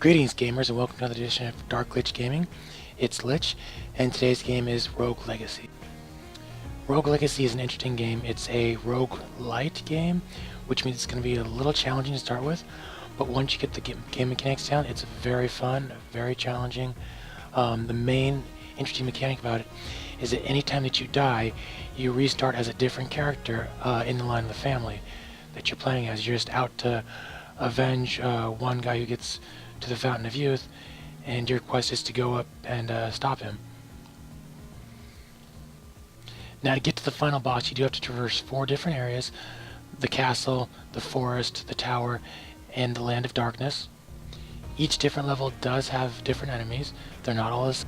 Greetings gamers and welcome to another edition of Dark Litch Gaming. It's Litch and today's game is Rogue Legacy. Rogue Legacy is an interesting game. It's a roguelite game, which means it's going to be a little challenging to start with, but once you get the game mechanics down, it's very fun, very challenging. The main interesting mechanic about it is that anytime that you die, you restart as a different character in the line of the family that you're playing as. You're just out to avenge one guy who gets to the Fountain of Youth, and your quest is to go up and stop him. Now, to get to the final boss, you do have to traverse 4 different areas: the castle, the forest, the tower, and the Land of Darkness. Each different level does have different enemies. They're not all as...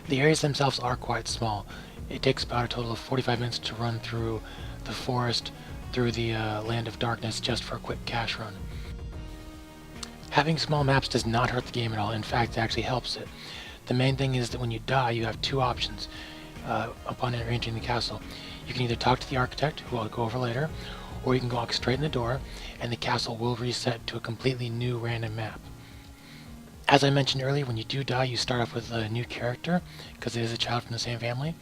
The areas themselves are quite small. It takes about a total of 45 minutes to run through the forest, through the Land of Darkness, just for a quick cash run. Having small maps does not hurt the game at all. In fact, it actually helps it. The main thing is that when you die, you have 2 options upon entering the castle. You can either talk to the architect, who I'll go over later, or you can walk straight in the door, and the castle will reset to a completely new random map. As I mentioned earlier, when you do die, you start off with a new character, because it is a child from the same family.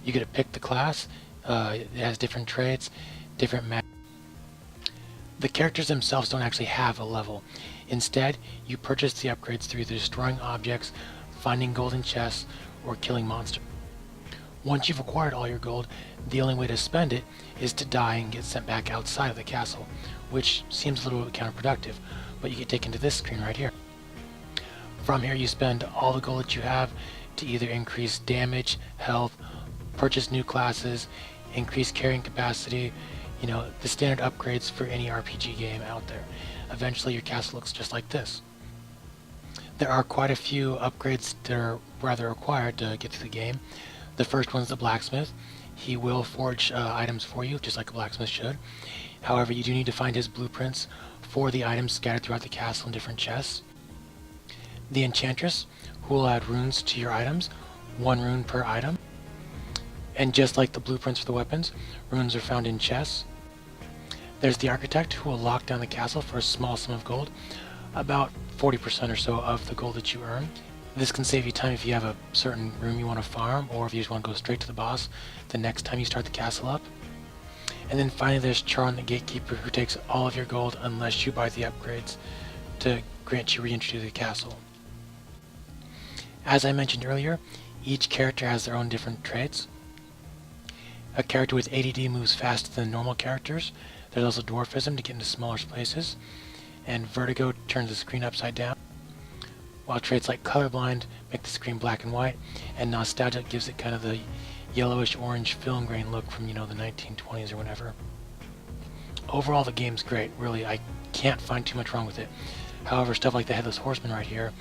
You get to pick the class. It has different traits, different maps. The characters themselves don't actually have a level. Instead, you purchase the upgrades through either destroying objects, finding golden chests, or killing monsters. Once you've acquired all your gold, the only way to spend it is to die and get sent back outside of the castle, which seems a little counterproductive, but you get taken to this screen right here. From here, you spend all the gold that you have to either increase damage, health, purchase new classes, increase carrying capacity, you know, the standard upgrades for any RPG game out there. Eventually your castle looks just like this. There are quite a few upgrades that are rather required to get through the game. The first one is the blacksmith. He will forge items for you, just like a blacksmith should. However, you do need to find his blueprints for the items scattered throughout the castle in different chests. The enchantress, who will add runes to your items, 1 rune per item. And just like the blueprints for the weapons, runes are found in chests. There's the architect, who will lock down the castle for a small sum of gold, about 40% or so of the gold that you earn. This can save you time if you have a certain room you want to farm, or if you just want to go straight to the boss the next time you start the castle up. And then finally there's Charn the Gatekeeper, who takes all of your gold unless you buy the upgrades to grant you re-entry to the castle. As I mentioned earlier, each character has their own different traits. A character with ADD moves faster than normal characters. There's also dwarfism to get into smaller places, and vertigo turns the screen upside down, while traits like colorblind make the screen black and white, and nostalgia gives it kind of the yellowish orange film grain look from, you know, the 1920s or whatever. Overall, the game's great. Really, I can't find too much wrong with it. However, stuff like the Headless Horseman right here,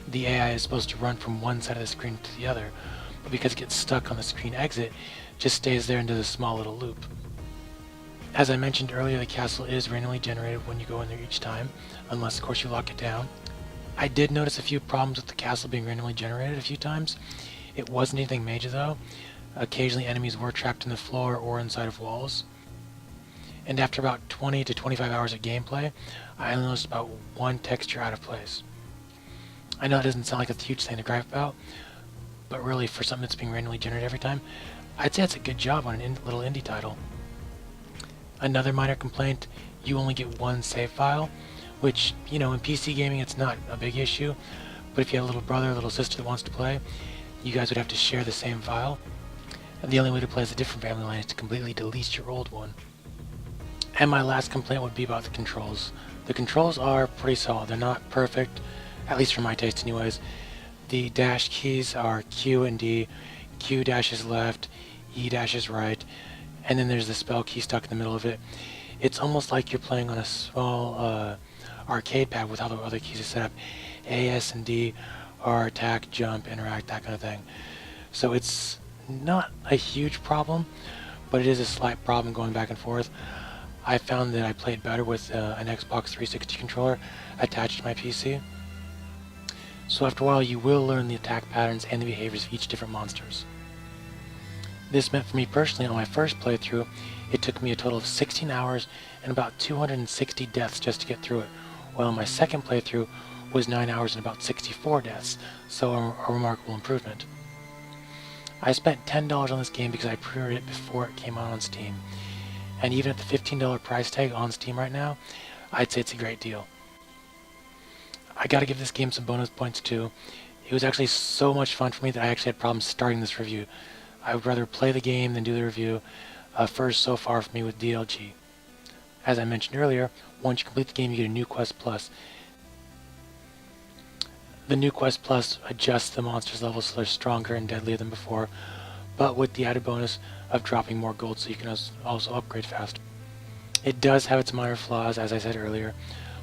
the AI is supposed to run from one side of the screen to the other, but because it gets stuck on the screen exit, just stays there into the small little loop. As I mentioned earlier, the castle is randomly generated when you go in there each time, unless of course you lock it down. I did notice a few problems with the castle being randomly generated a few times. It wasn't anything major though. Occasionally enemies were trapped in the floor or inside of walls. And after about 20 to 25 hours of gameplay, I only noticed about 1 texture out of place. I know it doesn't sound like a huge thing to gripe about, but really for something that's being randomly generated every time, I'd say that's a good job on a little indie title. Another minor complaint, you only get 1 save file, which, you know, in PC gaming it's not a big issue, but if you have a little brother or little sister that wants to play, you guys would have to share the same file. And the only way to play as a different family line is to completely delete your old one. And my last complaint would be about the controls. The controls are pretty solid. They're not perfect, at least for my taste anyways. The dash keys are Q and D. Q dash is left, E dash is right, and then there's the spell key stuck in the middle of it. It's almost like you're playing on a small arcade pad with all the other keys are set up. A, S, and D are attack, jump, interact, that kind of thing. So it's not a huge problem, but it is a slight problem going back and forth. I found that I played better with an Xbox 360 controller attached to my PC. So after a while you will learn the attack patterns and the behaviors of each different monsters. This meant for me personally on my first playthrough, it took me a total of 16 hours and about 260 deaths just to get through it, while on my second playthrough, was 9 hours and about 64 deaths, so a remarkable improvement. I spent $10 on this game because I pre-ordered it before it came out on Steam, and even at the $15 price tag on Steam right now, I'd say it's a great deal. I gotta give this game some bonus points too. It was actually so much fun for me that I actually had problems starting this review. I would rather play the game than do the review. First so far for me with DLG. As I mentioned earlier, once you complete the game you get a new Quest Plus. The new Quest Plus adjusts the monsters' levels so they're stronger and deadlier than before, but with the added bonus of dropping more gold so you can also upgrade fast. It does have its minor flaws, as I said earlier,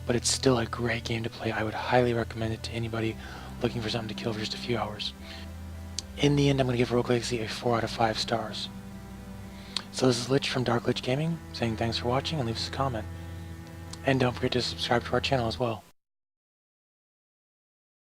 but it's still a great game to play. I would highly recommend it to anybody looking for something to kill for just a few hours. In the end, I'm going to give Rogue Legacy a 4 out of 5 stars. So this is Litch from Dark Litch Gaming, saying thanks for watching and leave us a comment. And don't forget to subscribe to our channel as well.